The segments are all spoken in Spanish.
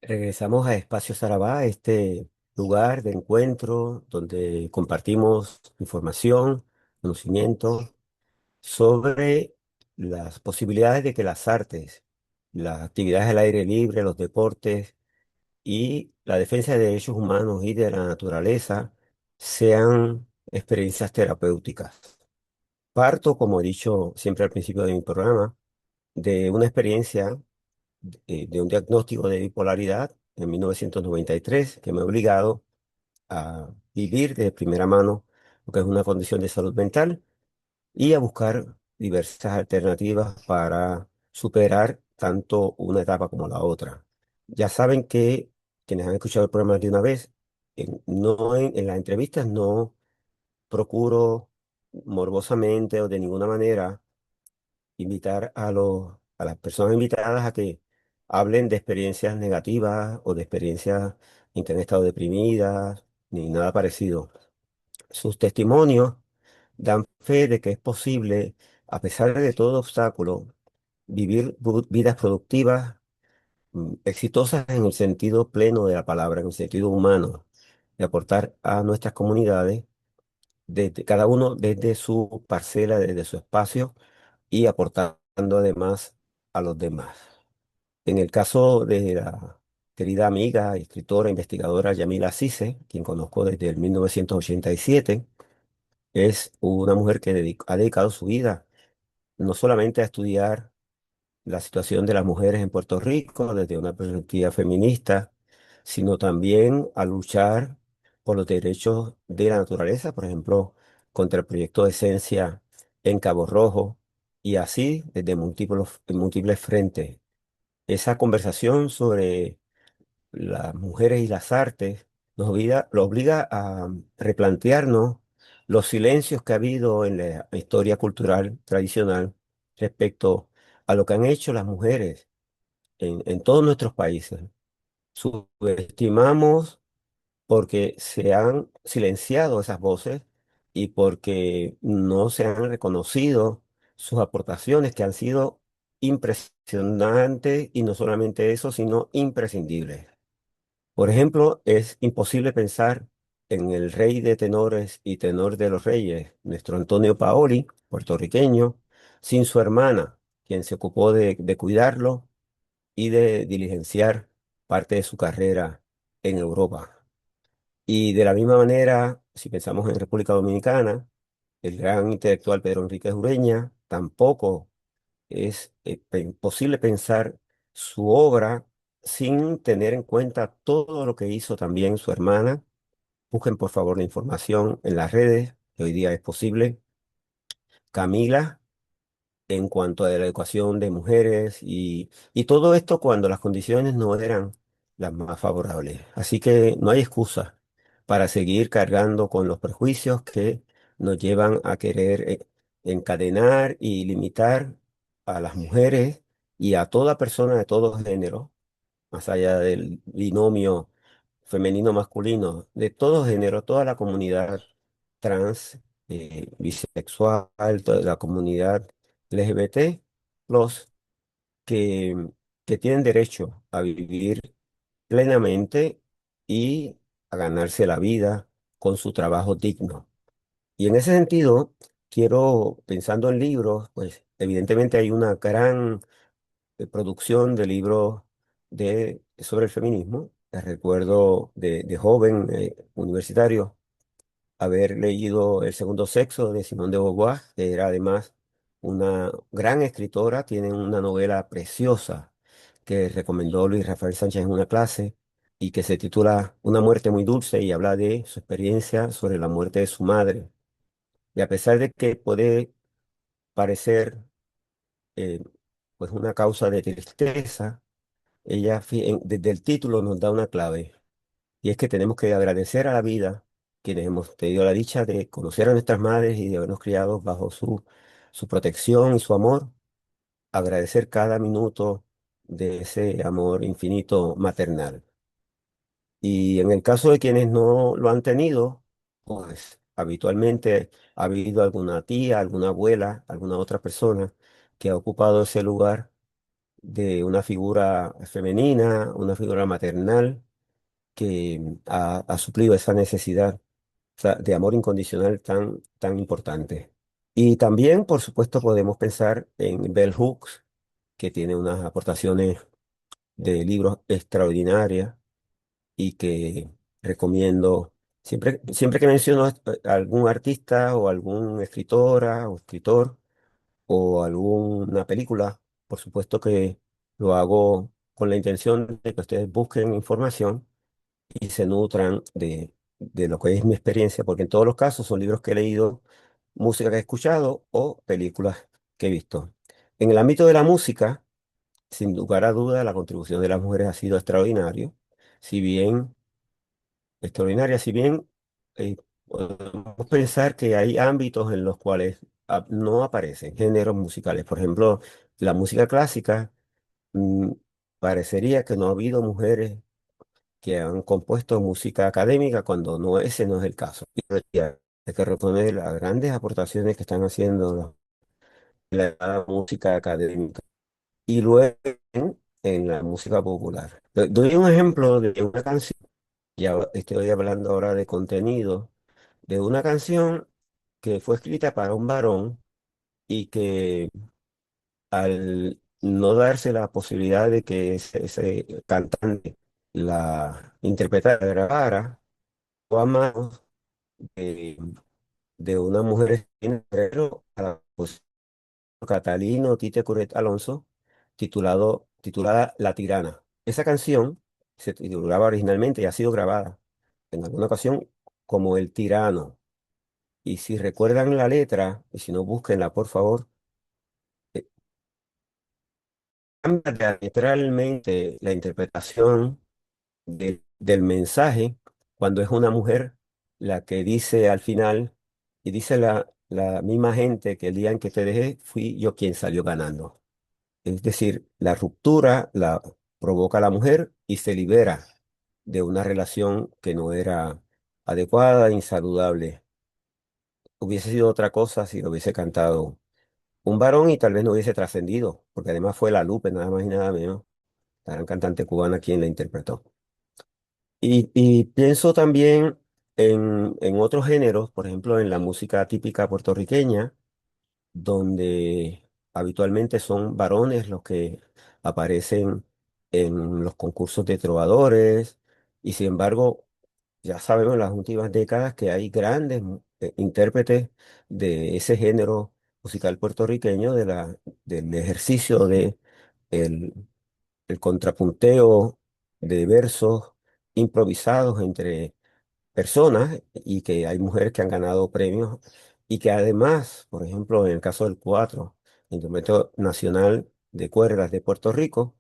Regresamos a Espacio Sarabá, este lugar de encuentro donde compartimos información, conocimiento sobre las posibilidades de que las artes, las actividades al aire libre, los deportes y la defensa de derechos humanos y de la naturaleza sean experiencias terapéuticas. Parto, como he dicho siempre al principio de mi programa, de una experiencia de un diagnóstico de bipolaridad en 1993 que me ha obligado a vivir de primera mano lo que es una condición de salud mental y a buscar diversas alternativas para superar tanto una etapa como la otra. Ya saben que quienes han escuchado el programa de una vez, en las entrevistas no procuro morbosamente o de ninguna manera invitar a las personas invitadas a que hablen de experiencias negativas o de experiencias en que han estado deprimidas, ni nada parecido. Sus testimonios dan fe de que es posible, a pesar de todo obstáculo, vivir vidas productivas, exitosas en el sentido pleno de la palabra, en el sentido humano, de aportar a nuestras comunidades, desde, cada uno desde su parcela, desde su espacio y aportando además a los demás. En el caso de la querida amiga, escritora, investigadora Yamila Cisse, quien conozco desde el 1987, es una mujer que ha dedicado su vida no solamente a estudiar la situación de las mujeres en Puerto Rico desde una perspectiva feminista, sino también a luchar por los derechos de la naturaleza, por ejemplo, contra el proyecto de Esencia en Cabo Rojo, y así desde múltiples frentes. Esa conversación sobre las mujeres y las artes lo obliga a replantearnos los silencios que ha habido en la historia cultural tradicional respecto a lo que han hecho las mujeres en todos nuestros países. Subestimamos porque se han silenciado esas voces y porque no se han reconocido sus aportaciones que han sido impresionantes y no solamente eso, sino imprescindibles. Por ejemplo, es imposible pensar en el rey de tenores y tenor de los reyes, nuestro Antonio Paoli, puertorriqueño, sin su hermana, quien se ocupó de cuidarlo y de diligenciar parte de su carrera en Europa. Y de la misma manera, si pensamos en República Dominicana, el gran intelectual Pedro Enríquez Ureña tampoco es posible pensar su obra sin tener en cuenta todo lo que hizo también su hermana. Busquen por favor la información en las redes, que hoy día es posible. Camila, en cuanto a la educación de mujeres y todo esto cuando las condiciones no eran las más favorables. Así que no hay excusa para seguir cargando con los prejuicios que nos llevan a querer encadenar y limitar a las mujeres y a toda persona de todo género, más allá del binomio femenino-masculino, de todo género, toda la comunidad trans, bisexual, toda la comunidad LGBT, los que, que tienen derecho a vivir plenamente y a ganarse la vida con su trabajo digno. Y en ese sentido, quiero, pensando en libros, pues evidentemente hay una gran producción de libros sobre el feminismo. Recuerdo de joven universitario haber leído El segundo sexo de Simone de Beauvoir, que era además una gran escritora, tiene una novela preciosa que recomendó Luis Rafael Sánchez en una clase y que se titula Una muerte muy dulce y habla de su experiencia sobre la muerte de su madre. Y a pesar de que puede parecer eh, pues una causa de tristeza, ella desde el título nos da una clave. Y es que tenemos que agradecer a la vida, quienes hemos tenido la dicha de conocer a nuestras madres y de habernos criado bajo su protección y su amor. Agradecer cada minuto de ese amor infinito maternal. Y en el caso de quienes no lo han tenido, pues habitualmente ha habido alguna tía, alguna abuela, alguna otra persona que ha ocupado ese lugar de una figura femenina, una figura maternal que ha suplido esa necesidad, o sea, de amor incondicional tan importante. Y también, por supuesto, podemos pensar en Bell Hooks, que tiene unas aportaciones de libros extraordinarias y que recomiendo. Siempre que menciono a algún artista o algún escritora o escritor o alguna película, por supuesto que lo hago con la intención de que ustedes busquen información y se nutran de lo que es mi experiencia, porque en todos los casos son libros que he leído, música que he escuchado o películas que he visto. En el ámbito de la música, sin lugar a duda, la contribución de las mujeres ha sido si bien si bien eh, podemos pensar que hay ámbitos en los cuales no aparecen géneros musicales. Por ejemplo, la música clásica, mm, parecería que no ha habido mujeres que han compuesto música académica cuando ese no es el caso. Y hay que reconocer las grandes aportaciones que están haciendo la música académica. Y luego en la música popular. Doy un ejemplo de una canción, ya estoy hablando ahora de contenido, de una canción que fue escrita para un varón y que al no darse la posibilidad de que ese cantante la interpretara, la grabara, fue a manos de, de una mujer a la voz Catalino Tite Curet Alonso, titulada La Tirana. Esa canción se titulaba originalmente y ha sido grabada en alguna ocasión como El Tirano. Y si recuerdan la letra, y si no, búsquenla, por favor, eh, cambia diametralmente la interpretación del mensaje cuando es una mujer la que dice al final, y dice la misma gente que el día en que te dejé, fui yo quien salió ganando. Es decir, la ruptura la provoca la mujer y se libera de una relación que no era adecuada, insaludable. Hubiese sido otra cosa si lo hubiese cantado un varón y tal vez no hubiese trascendido, porque además fue La Lupe, nada más y nada menos, la gran cantante cubana quien la interpretó. Y pienso también en otros géneros, por ejemplo, en la música típica puertorriqueña, donde habitualmente son varones los que aparecen en los concursos de trovadores, y sin embargo, ya sabemos en las últimas décadas que hay grandes intérpretes de ese género musical puertorriqueño, del ejercicio de el, el contrapunteo de versos improvisados entre personas y que hay mujeres que han ganado premios y que además, por ejemplo, en el caso del cuatro, Instrumento Nacional de Cuerdas de Puerto Rico,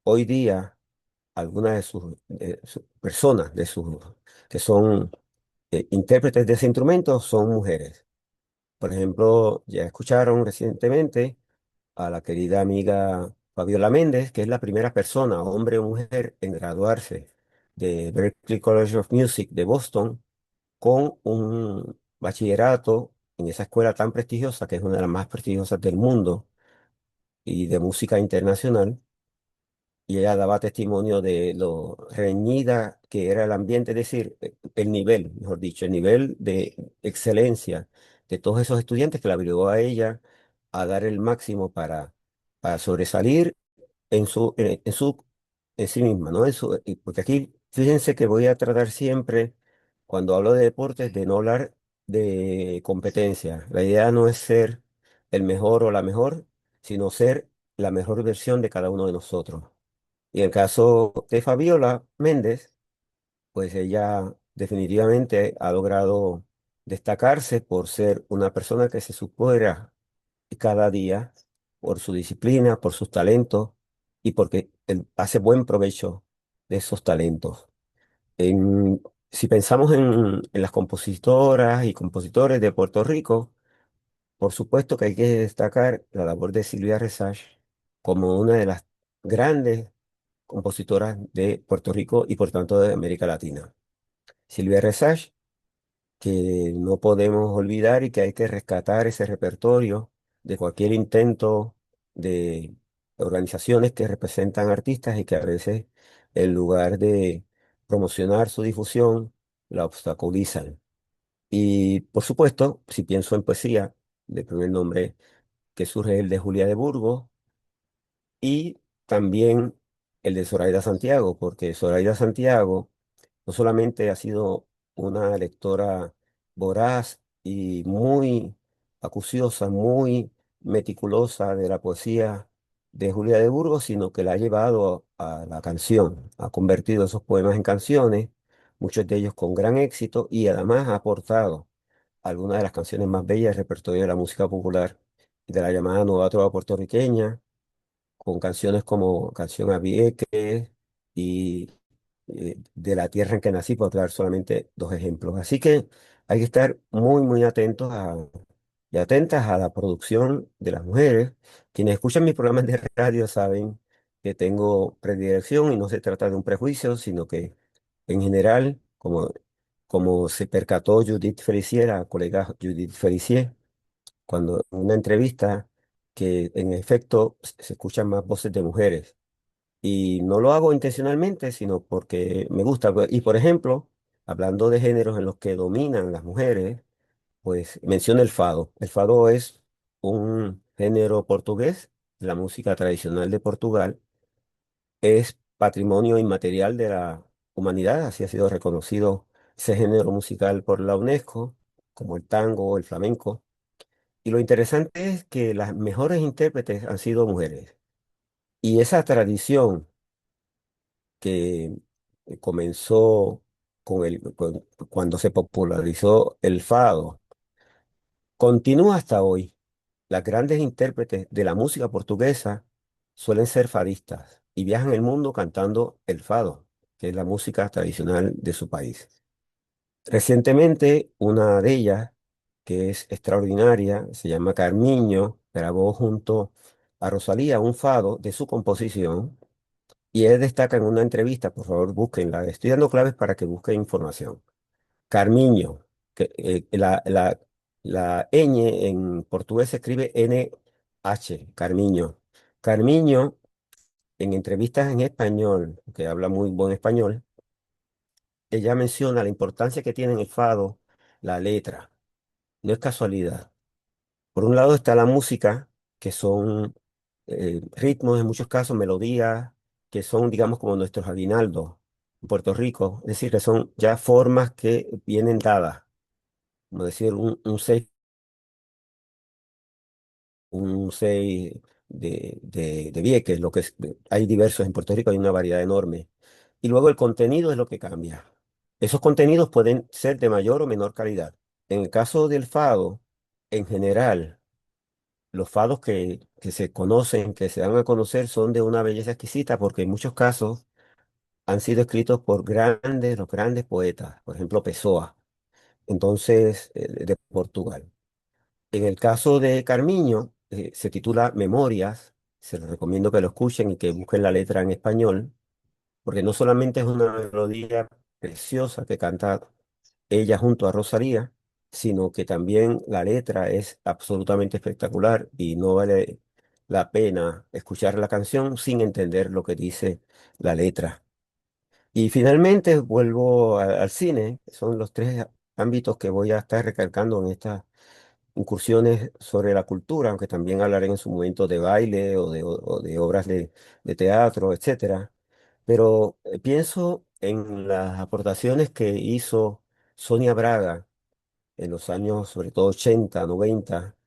hoy día algunas de sus personas que son intérpretes de ese instrumento son mujeres. Por ejemplo, ya escucharon recientemente a la querida amiga Fabiola Méndez, que es la primera persona, hombre o mujer, en graduarse de Berklee College of Music de Boston con un bachillerato en esa escuela tan prestigiosa, que es una de las más prestigiosas del mundo y de música internacional. Y ella daba testimonio de lo reñida que era el ambiente, es decir, el nivel, mejor dicho, el nivel de excelencia de todos esos estudiantes que la obligó a ella a dar el máximo para sobresalir en sí misma, ¿no? Porque aquí, fíjense que voy a tratar siempre, cuando hablo de deportes, de no hablar de competencia. La idea no es ser el mejor o la mejor, sino ser la mejor versión de cada uno de nosotros. Y en el caso de Fabiola Méndez, pues ella definitivamente ha logrado destacarse por ser una persona que se supera cada día por su disciplina, por sus talentos y porque él hace buen provecho de esos talentos. En- si pensamos en las compositoras y compositores de Puerto Rico, por supuesto que hay que destacar la labor de Silvia Resage como una de las grandes compositoras de Puerto Rico y por tanto de América Latina. Silvia Resage, que no podemos olvidar y que hay que rescatar ese repertorio de cualquier intento de organizaciones que representan artistas y que a veces en lugar de promocionar su difusión, la obstaculizan. Y por supuesto, si pienso en poesía, de primer nombre que surge el de Julia de Burgos y también el de Zoraida Santiago, porque Zoraida Santiago no solamente ha sido una lectora voraz y muy acuciosa, muy meticulosa de la poesía de Julia de Burgos, sino que la ha llevado a la canción, ha convertido esos poemas en canciones, muchos de ellos con gran éxito, y además ha aportado algunas de las canciones más bellas del repertorio de la música popular de la llamada Nueva Trova puertorriqueña, con canciones como Canción a Vieques y De la tierra en que nací, por dar solamente dos ejemplos. Así que hay que estar muy, muy atentos y atentas a la producción de las mujeres. Quienes escuchan mis programas de radio saben que tengo predilección y no se trata de un prejuicio, sino que en general, como se percató Judith Felicier, la colega Judith Felicier, cuando en una entrevista que en efecto se escuchan más voces de mujeres. Y no lo hago intencionalmente, sino porque me gusta. Y por ejemplo, hablando de géneros en los que dominan las mujeres, pues menciono el fado. El fado es un género portugués, la música tradicional de Portugal. Es patrimonio inmaterial de la humanidad, así ha sido reconocido ese género musical por la UNESCO, como el tango o el flamenco. Y lo interesante es que las mejores intérpretes han sido mujeres. Y esa tradición que comenzó cuando se popularizó el fado, continúa hasta hoy. Las grandes intérpretes de la música portuguesa suelen ser fadistas y viajan el mundo cantando el fado, que es la música tradicional de su país. Recientemente, una de ellas, que es extraordinaria, se llama Carmiño, grabó junto a Rosalía un fado de su composición y él destaca en una entrevista, por favor búsquenla, estoy dando claves para que busquen información. Carmiño, que la ñ en portugués se escribe NH, Carmiño. Carmiño, en entrevistas en español, que habla muy buen español, ella menciona la importancia que tiene en el fado la letra. No es casualidad. Por un lado está la música, que son ritmos, en muchos casos melodías, que son, digamos, como nuestros aguinaldos en Puerto Rico. Es decir, que son ya formas que vienen dadas, como decir un 6 de Vieques, lo que hay diversos en Puerto Rico, hay una variedad enorme. Y luego el contenido es lo que cambia. Esos contenidos pueden ser de mayor o menor calidad. En el caso del fado, en general, los fados que se conocen, que se dan a conocer, son de una belleza exquisita porque en muchos casos han sido escritos por los grandes poetas, por ejemplo, Pessoa, entonces, de Portugal. En el caso de Carmiño, se titula Memorias, se los recomiendo que lo escuchen y que busquen la letra en español, porque no solamente es una melodía preciosa que canta ella junto a Rosalía, sino que también la letra es absolutamente espectacular y no vale la pena escuchar la canción sin entender lo que dice la letra. Y finalmente vuelvo al cine, son los tres ámbitos que voy a estar recalcando en estas incursiones sobre la cultura, aunque también hablaré en su momento de baile o de obras de teatro, etcétera. Pero pienso en las aportaciones que hizo Sonia Braga en los años, sobre todo 80, 90,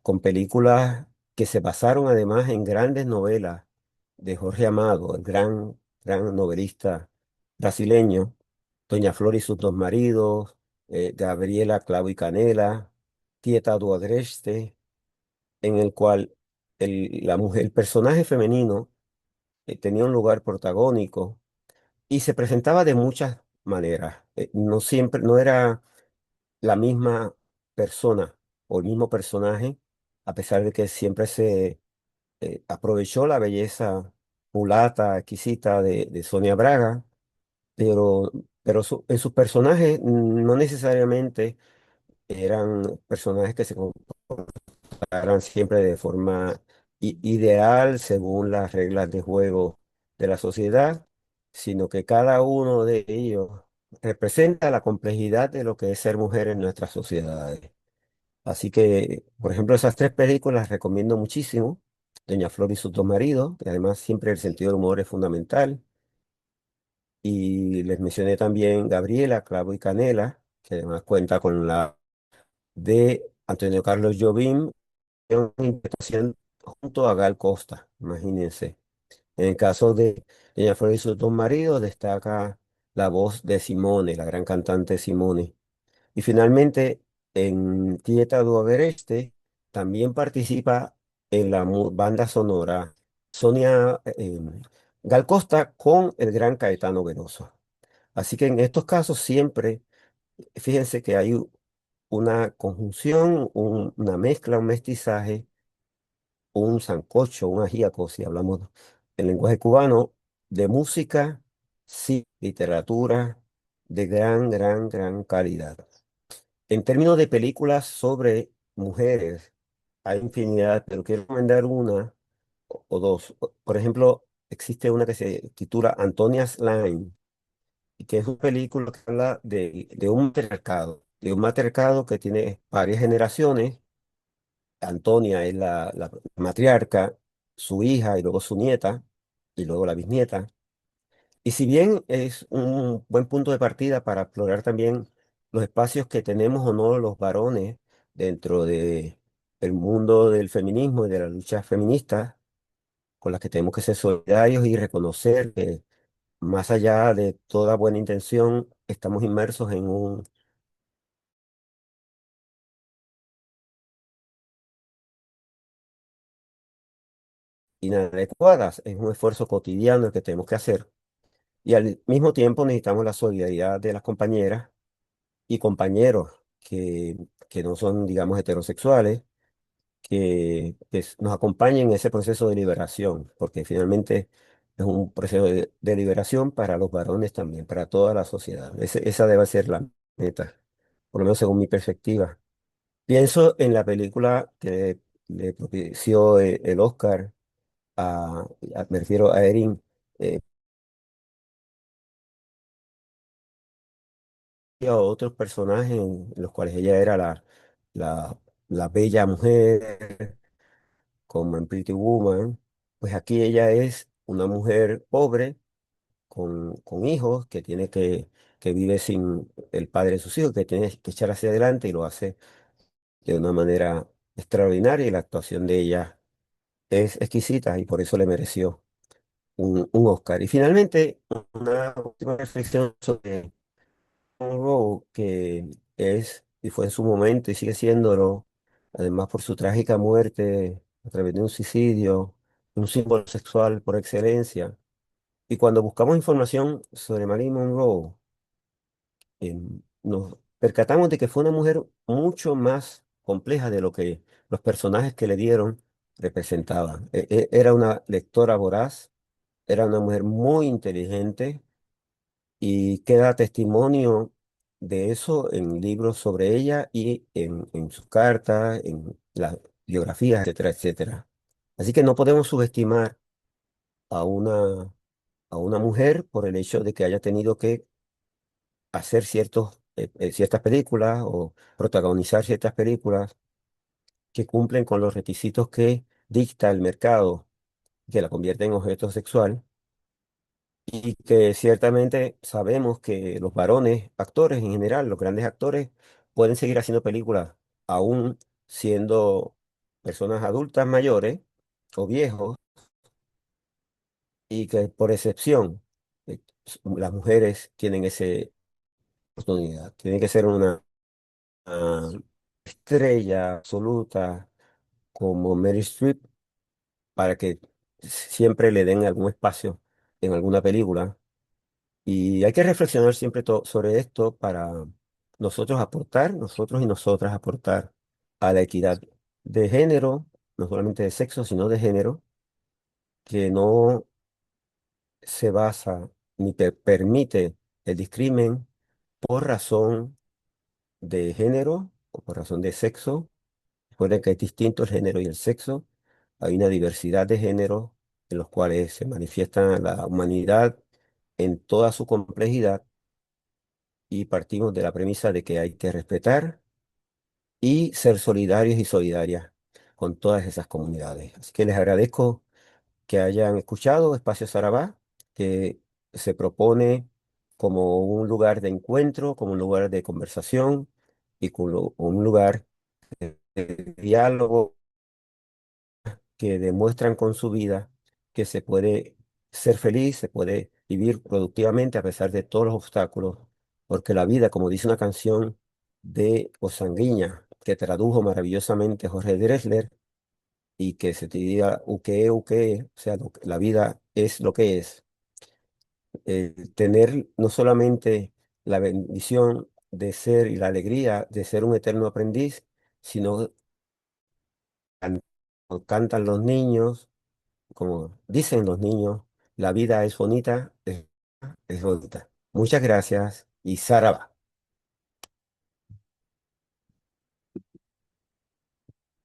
con películas que se basaron además en grandes novelas de Jorge Amado, el gran novelista brasileño, Doña Flor y sus dos maridos, Gabriela, Clavo y Canela, Tieta do Agreste, en el cual el personaje femenino tenía un lugar protagónico y se presentaba de muchas maneras. No siempre, no era la misma persona o el mismo personaje, a pesar de que siempre se aprovechó la belleza mulata, exquisita de Sonia Braga, pero en sus personajes no necesariamente eran personajes que se comportaran siempre de forma ideal según las reglas de juego de la sociedad, sino que cada uno de ellos representa la complejidad de lo que es ser mujer en nuestras sociedades. Así que, por ejemplo, esas tres películas las recomiendo muchísimo. Doña Flor y sus dos maridos, que además siempre el sentido del humor es fundamental. Y les mencioné también Gabriela, Clavo y Canela, que además cuenta con la de Antonio Carlos Jobim, en una interpretación junto a Gal Costa, imagínense. En el caso de Doña Flor y sus dos maridos, destaca la voz de Simone, la gran cantante Simone. Y finalmente, en Tieta do Agreste también participa en la banda sonora Sonia Gal Costa con el gran Caetano Veloso. Así que en estos casos siempre, fíjense que hay una conjunción, una mezcla, un mestizaje, un sancocho, un ajíaco, si hablamos en lenguaje cubano, de música, sí, literatura de gran, gran, gran calidad. En términos de películas sobre mujeres, hay infinidad, pero quiero recomendar una o dos. Por ejemplo, existe una que se titula Antonia's Line, y que es una película que habla de un matriarcado que tiene varias generaciones. Antonia es la matriarca, su hija y luego su nieta y luego la bisnieta. Y si bien es un buen punto de partida para explorar también los espacios que tenemos o no los varones dentro de el mundo del feminismo y de la lucha feminista, con las que tenemos que ser solidarios y reconocer que más allá de toda buena intención, estamos inmersos en un inadecuadas, es un esfuerzo cotidiano el que tenemos que hacer. Y al mismo tiempo necesitamos la solidaridad de las compañeras y compañeros que no son, digamos, heterosexuales, nos acompañen en ese proceso de liberación, porque finalmente es un proceso de liberación para los varones también, para toda la sociedad. Esa debe ser la meta, por lo menos según mi perspectiva. Pienso en la película que le propició el Oscar me refiero a Erin, y a otros personajes en los cuales ella era la, la bella mujer, como en Pretty Woman. Pues aquí ella es una mujer pobre con hijos que vive sin el padre de sus hijos, que tiene que echar hacia adelante y lo hace de una manera extraordinaria, y la actuación de ella es exquisita y por eso le mereció un Oscar. Y finalmente, una última reflexión sobre algo que es y fue en su momento y sigue siéndolo, además por su trágica muerte a través de un suicidio, un símbolo sexual por excelencia. Y cuando buscamos información sobre Marilyn Monroe, nos percatamos de que fue una mujer mucho más compleja de lo que los personajes que le dieron representaban. Era una lectora voraz, era una mujer muy inteligente, y queda testimonio de eso en libros sobre ella y en sus cartas, en las biografías, etcétera, etcétera. Así que no podemos subestimar a a una mujer por el hecho de que haya tenido que hacer ciertas películas o protagonizar ciertas películas que cumplen con los requisitos que dicta el mercado, que la convierte en objeto sexual. Y que ciertamente sabemos que los varones, actores en general, los grandes actores, pueden seguir haciendo películas aún siendo personas adultas mayores o viejos, y que por excepción las mujeres tienen esa oportunidad. Tienen que ser una estrella absoluta como Meryl Streep para que siempre le den algún espacio en alguna película. Y hay que reflexionar siempre sobre esto para nosotros aportar, nosotros y nosotras aportar a la equidad de género, no solamente de sexo, sino de género, que no se basa ni permite el discrimen por razón de género o por razón de sexo. Recuerden que es distinto el género y el sexo, hay una diversidad de géneros en los cuales se manifiesta la humanidad en toda su complejidad y partimos de la premisa de que hay que respetar y ser solidarios y solidarias con todas esas comunidades. Así que les agradezco que hayan escuchado Espacio Sarabá, que se propone como un lugar de encuentro, como un lugar de conversación y como un lugar de diálogo que demuestran con su vida que se puede ser feliz, se puede vivir productivamente a pesar de todos los obstáculos, porque la vida, como dice una canción de Osanguiña, que tradujo maravillosamente Jorge Drexler, y que se titula Uke, o sea, la vida es lo que es. Tener no solamente la bendición de ser y la alegría de ser un eterno aprendiz, sino can- cantan los niños, como dicen los niños, la vida es bonita, es bonita. Muchas gracias y Saraba.